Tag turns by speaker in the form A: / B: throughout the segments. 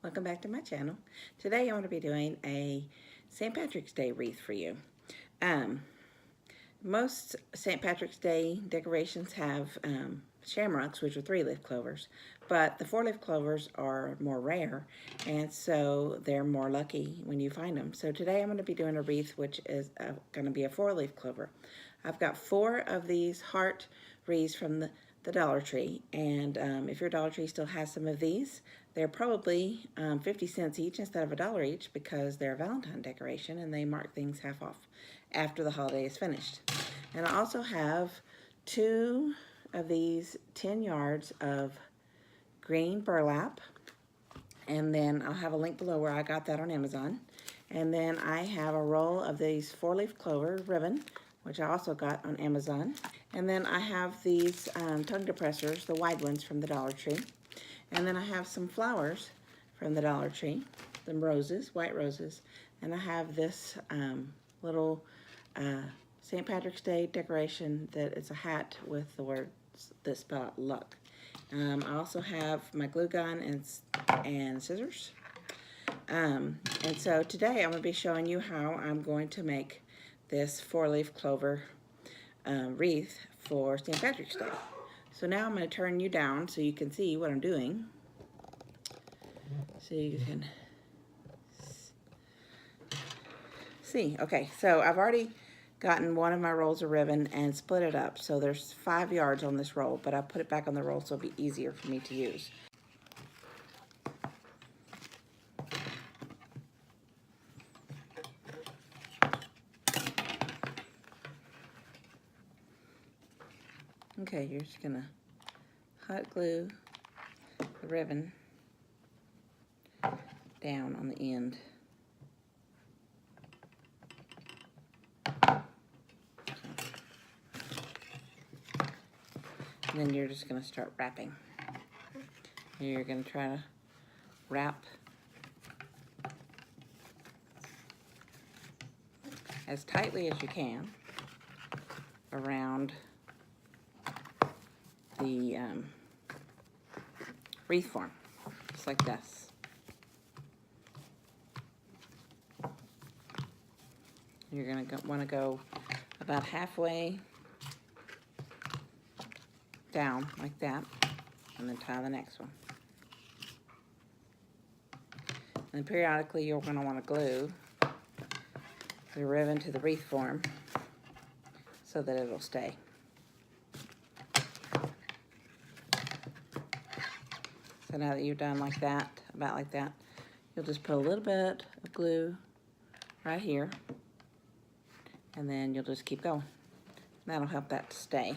A: Welcome back to my channel. Today I'm going to be doing a St. Patrick's Day wreath for you. Most St. Patrick's Day decorations have shamrocks, which are 3-leaf clovers, but the 4-leaf clovers are more rare, and so they're more lucky when you find them. So today I'm going to be doing a wreath which is going to be a 4-leaf clover. I've got 4 of these heart wreaths from the Dollar Tree, and if your Dollar Tree still has some of these, they're probably 50 cents each instead of $1 each because they're a Valentine decoration and they mark things half off after the holiday is finished. And I also have 2 of these 10 yards of green burlap, and then I'll have a link below where I got that on Amazon. And then I have a roll of these 4-leaf clover ribbon, which I also got on Amazon. And then I have these tongue depressors, the wide ones from the Dollar Tree. And then I have some flowers from the Dollar Tree, some roses, white roses. And I have this little St. Patrick's Day decoration that is a hat with the words that spell out luck. I also have my glue gun and scissors. And so today I'm going to be showing you how I'm going to make this 4-leaf clover wreath for St. Patrick's Day. So now I'm going to turn you down so you can see what I'm doing. So you can see. Okay, so I've already gotten one of my rolls of ribbon and split it up. So there's 5 yards on this roll, but I put it back on the roll so it'll be easier for me to use. Okay, you're just gonna hot glue the ribbon down on the end. And then you're just gonna start wrapping. You're gonna try to wrap as tightly as you can around the wreath form, just like this. You're going to want to go about halfway down like that, and then tie the next one. And then periodically you're going to want to glue the ribbon to the wreath form so that it'll stay. So now that you've done like that, about like that, you'll just put a little bit of glue right here, and then you'll just keep going. That'll help that to stay.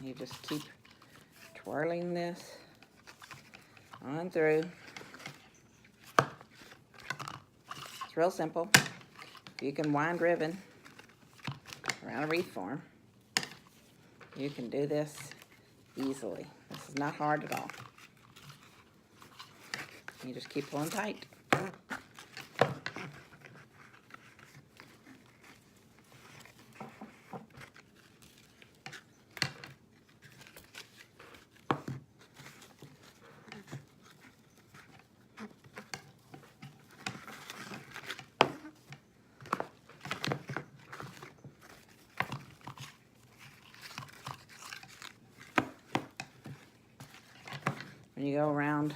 A: You just keep twirling this on through. It's real simple. You can wind ribbon around a wreath form. You can do this easily. This is not hard at all. You just keep pulling tight. When you go around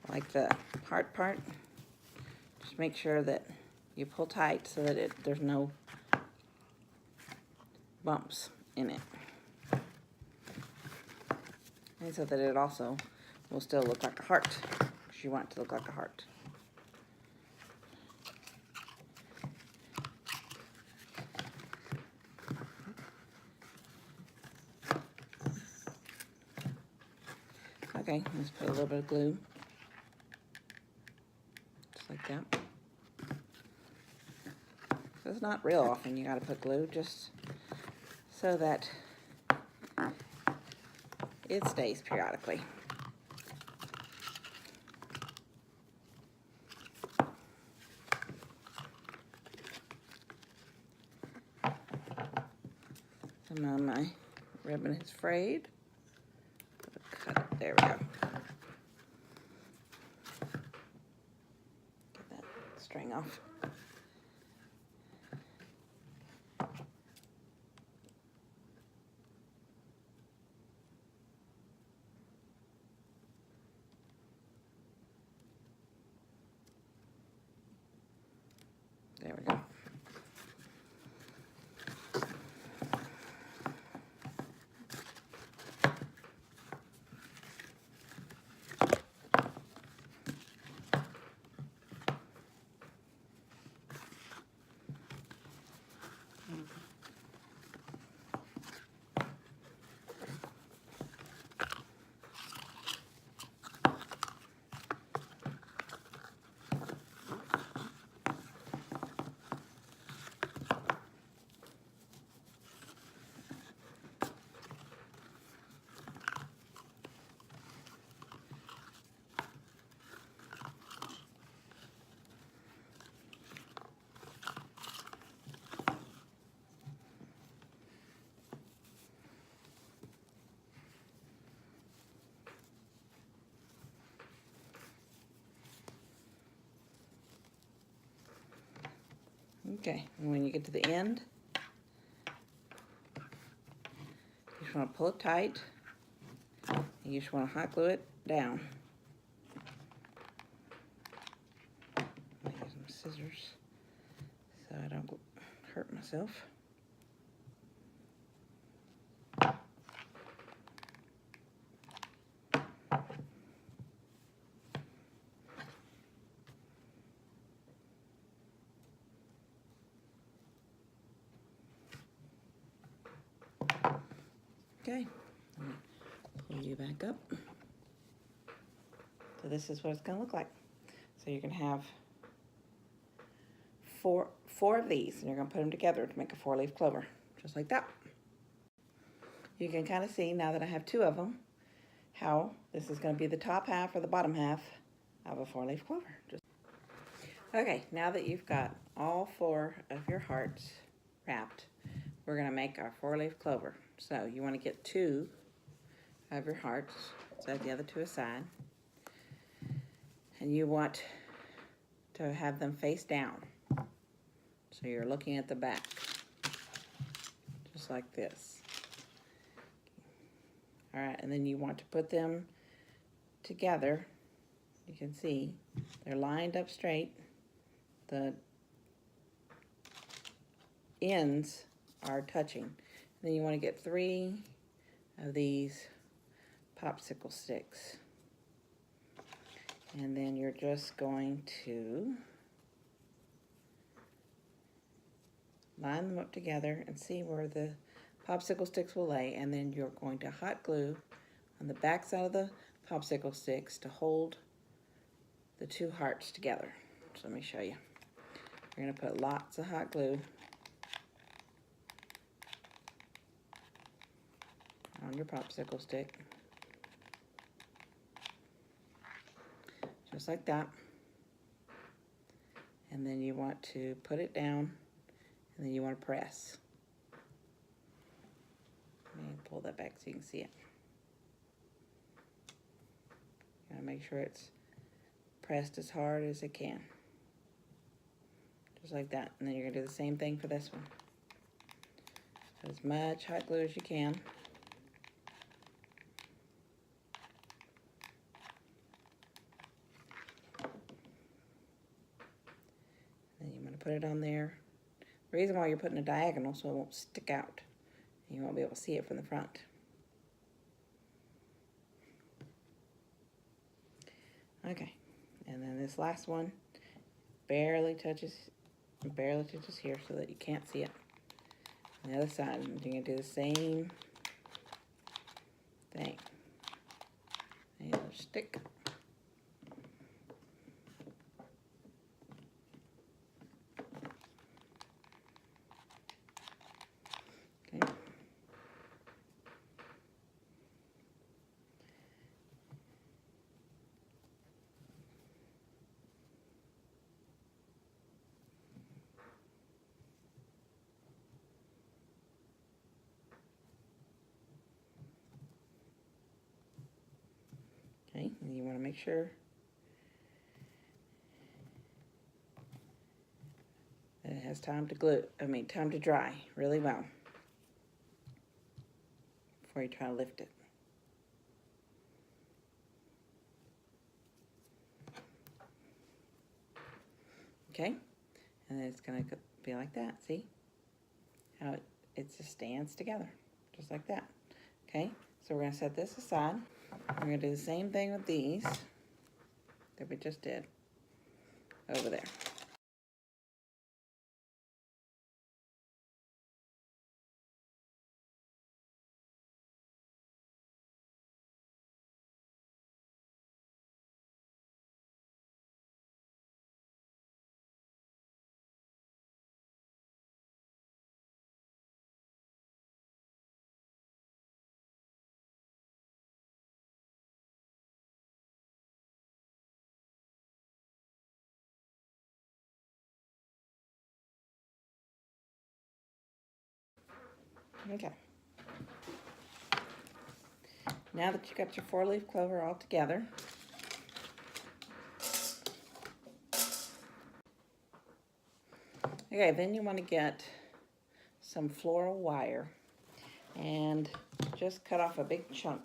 A: like the heart part, just make sure that you pull tight so that there's no bumps in it, and so that it also will still look like a heart, because you want it to look like a heart. Okay, let's put a little bit of glue, just like that. So it's not real often you gotta put glue, just so that it stays periodically. And now my ribbon is frayed. Cut it. There we go. Get that string off. There we go. Okay, and when you get to the end, you just want to pull it tight, and you just want to hot glue it down. I'm going to use some scissors so I don't hurt myself. Okay, pull you back up. So this is what it's going to look like. So you're going to have four of these, and you're going to put them together to make a 4-leaf clover, just like that. You can kind of see now that I have 2 of them, how this is going to be the top half or the bottom half of a 4-leaf clover. Okay, now that you've got all 4 of your hearts wrapped, we're going to make our 4-leaf clover. So you want to get 2 of your hearts, set the other 2 aside, and you want to have them face down. So you're looking at the back, just like this. All right, and then you want to put them together. You can see they're lined up straight. The ends are touching. Then you want to get 3 of these popsicle sticks. And then you're just going to line them up together and see where the popsicle sticks will lay. And then you're going to hot glue on the back side of the popsicle sticks to hold the 2 hearts together. So let me show you. You're going to put lots of hot glue on your popsicle stick, just like that. And then you want to put it down, and then you want to press. Let me pull that back so you can see it. You gotta make sure it's pressed as hard as it can, just like that. And then you're gonna do the same thing for this one. Put as much hot glue as you can. Put it on there. The reason why you're putting a diagonal so it won't stick out. You won't be able to see it from the front. Okay, and then this last one barely touches here so that you can't see it. On the other side, you're gonna do the same thing. Another stick. Okay, and you want to make sure that it has time to dry really well before you try to lift it. Okay, and then it's going to be like that. See how it just stands together, just like that. Okay, so we're going to set this aside. We're going to do the same thing with these that we just did over there. Okay. Now that you got your 4-leaf clover all together, okay, then you want to get some floral wire and just cut off a big chunk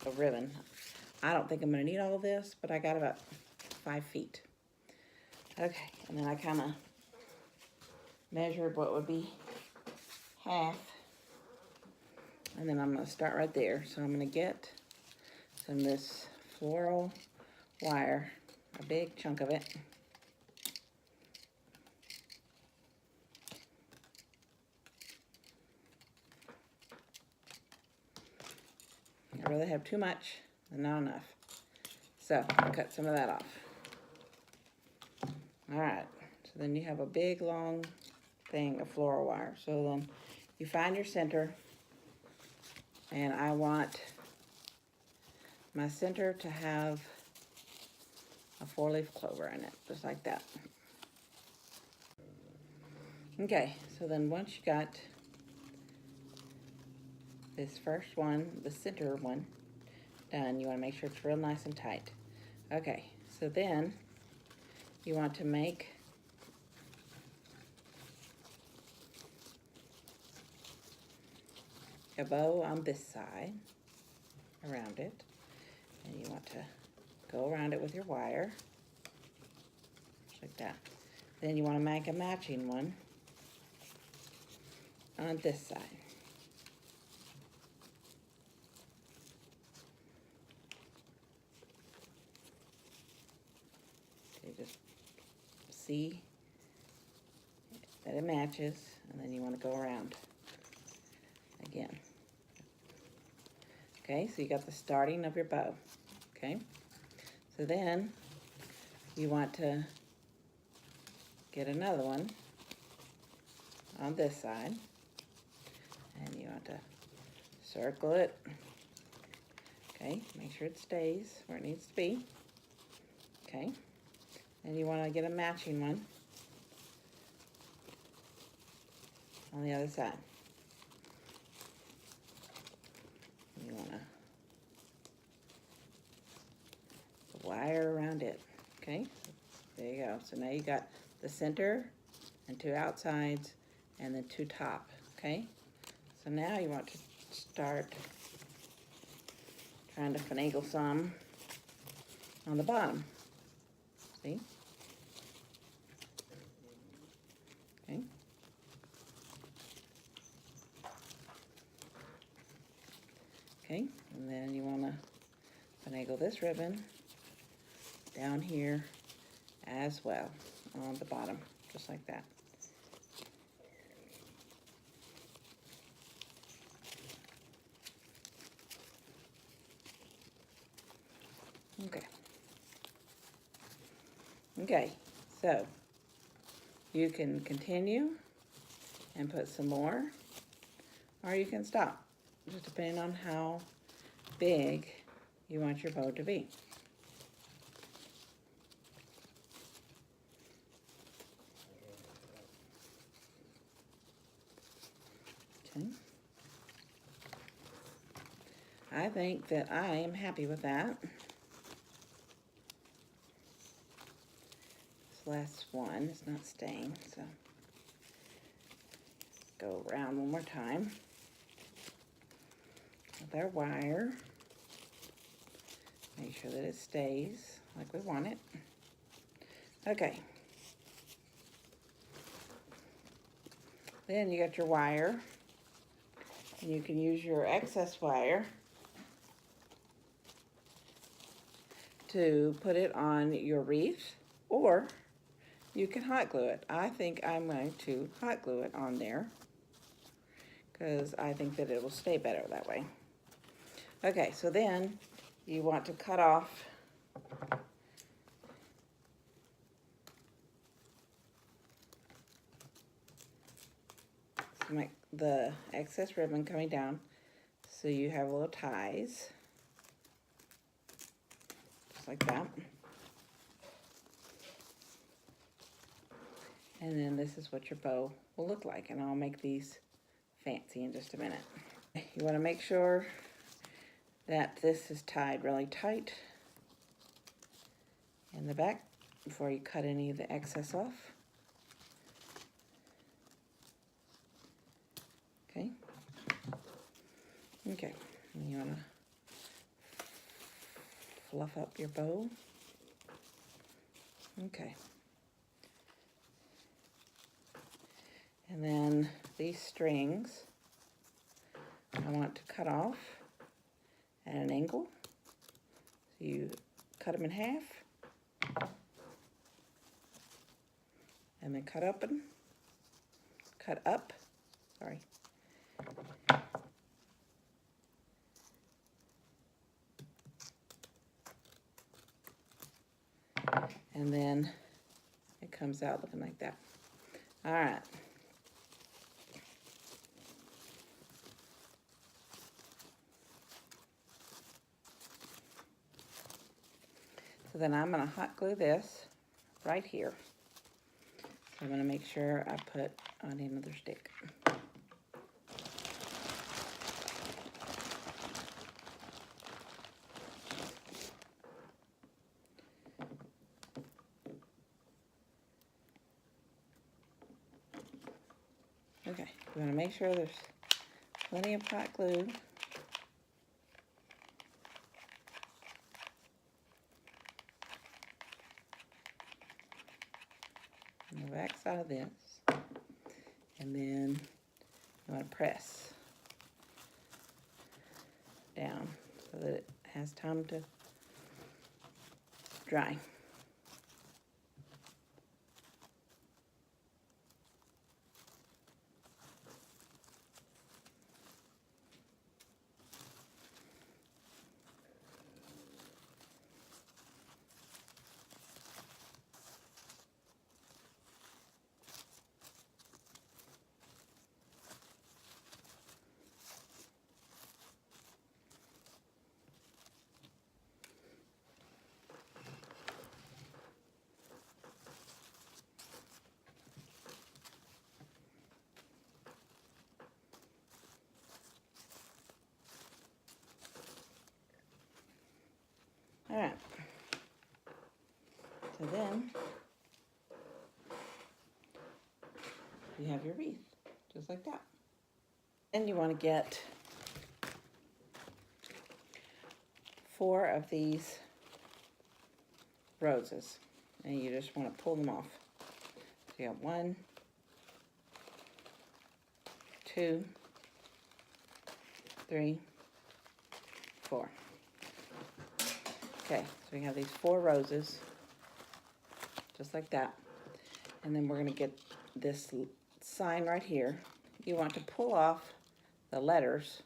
A: of ribbon. I don't think I'm going to need all of this, but I got about 5 feet. Okay, and then I kind of measured what would be half, and then I'm going to start right there. So I'm going to get some of this floral wire, a big chunk of it. I rather have too much than not enough. So I'll cut some of that off. All right, so then you have a big long thing of floral wire. So then you find your center, and I want my center to have a 4-leaf clover in it, just like that. Okay, so then once you got this first one, the center one, done, you want to make sure it's real nice and tight. Okay, so then you want to make a bow on this side around it, and you want to go around it with your wire, just like that. Then you want to make a matching one on this side. So you just see that it matches, and then you want to go around again. Okay, so you got the starting of your bow. Okay, so then you want to get another one on this side, and you want to circle it. Okay, make sure it stays where it needs to be. Okay, and you want to get a matching one on the other side. You want to wire around it. Okay, there you go. So now you got the center and 2 outsides and then 2 top. Okay, so now you want to start trying to finagle some on the bottom. See? Okay. Okay, and then you want to finagle this ribbon down here as well on the bottom, just like that. Okay. Okay, so you can continue and put some more, or you can stop, just depending on how big you want your bow to be. Okay. I think that I am happy with that. last one is not staying, so go around one more time with our wire. Make sure that it stays like we want it. Okay. Then you got your wire, and you can use your excess wire to put it on your wreath, or you can hot glue it. I think I'm going to hot glue it on there because I think that it will stay better that way. Okay, so then you want to cut off the excess ribbon coming down, so you have little ties, just like that. And then this is what your bow will look like, and I'll make these fancy in just a minute. You want to make sure that this is tied really tight in the back before you cut any of the excess off. Okay. Okay. And you want to fluff up your bow. Okay. And then these strings I want to cut off at an angle. So you cut them in half and then cut up, sorry. And then it comes out looking like that. All right. So then I'm going to hot glue this right here. So I'm going to make sure I put on another stick. Okay, you want to make sure there's plenty of hot glue. On the back side of this, and then you want to press down so that it has time to dry. All right, so then you have your wreath, just like that. Then you want to get 4 of these roses, and you just want to pull them off. So you have 1, 2, 3, 4. Okay, so we have these 4 roses, just like that. And then we're going to get this sign right here. You want to pull off the letters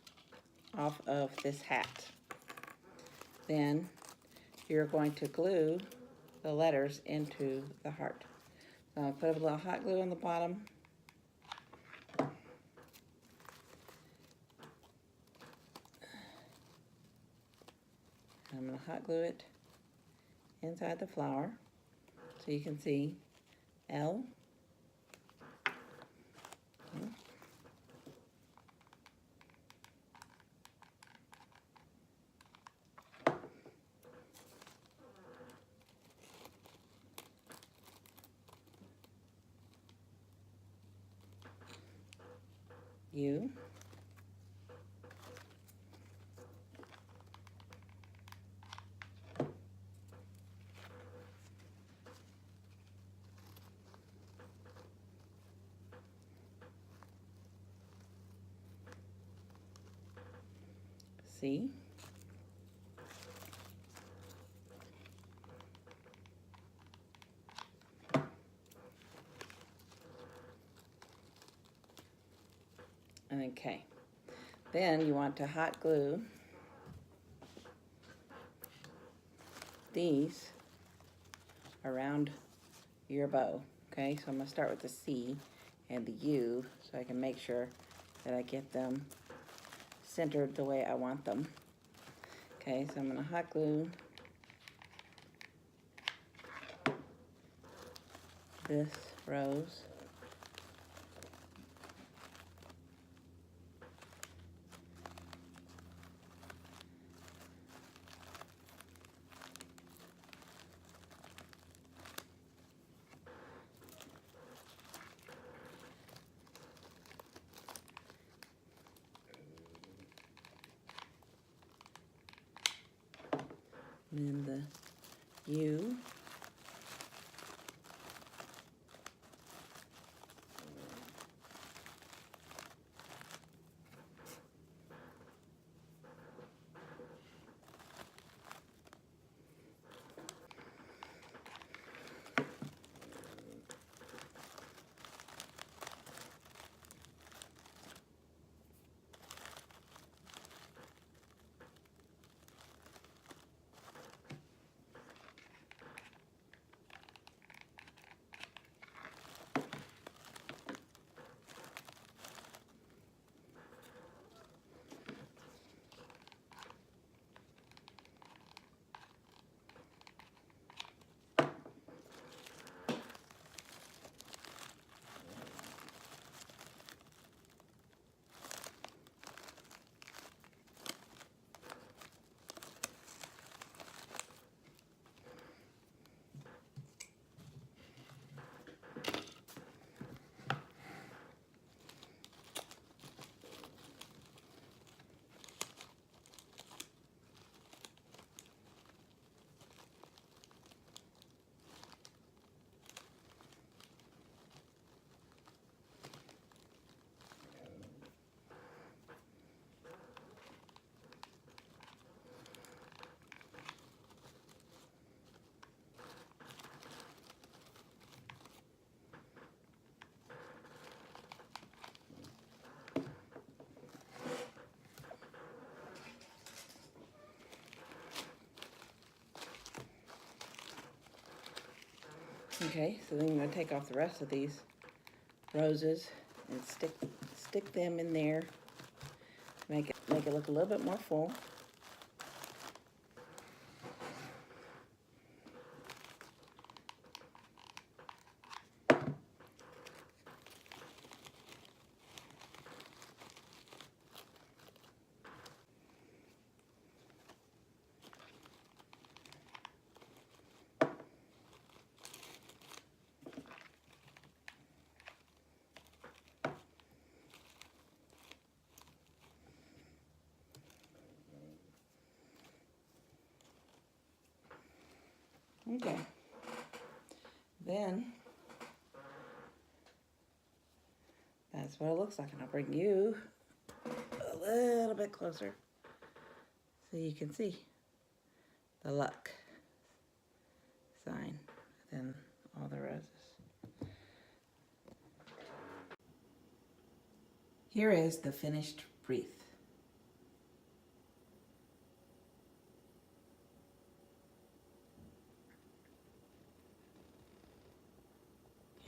A: off of this hat. Then you're going to glue the letters into the heart. So I'll put a little hot glue on the bottom. I'm going to hot glue it inside the flower so you can see L. Okay. U. C. And then K. Then you want to hot glue these around your bow. Okay, so I'm going to start with the C and the U so I can make sure that I get them centered the way I want them. Okay, so I'm going to hot glue this rose and then the U. Okay, so then I'm going to take off the rest of these roses and stick them in there. Make it look a little bit more full. Okay. Then that's what it looks like, and I'll bring you a little bit closer so you can see the luck sign within all the roses. Here is the finished wreath.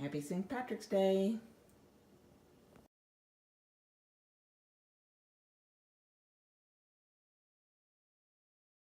A: Happy St. Patrick's Day!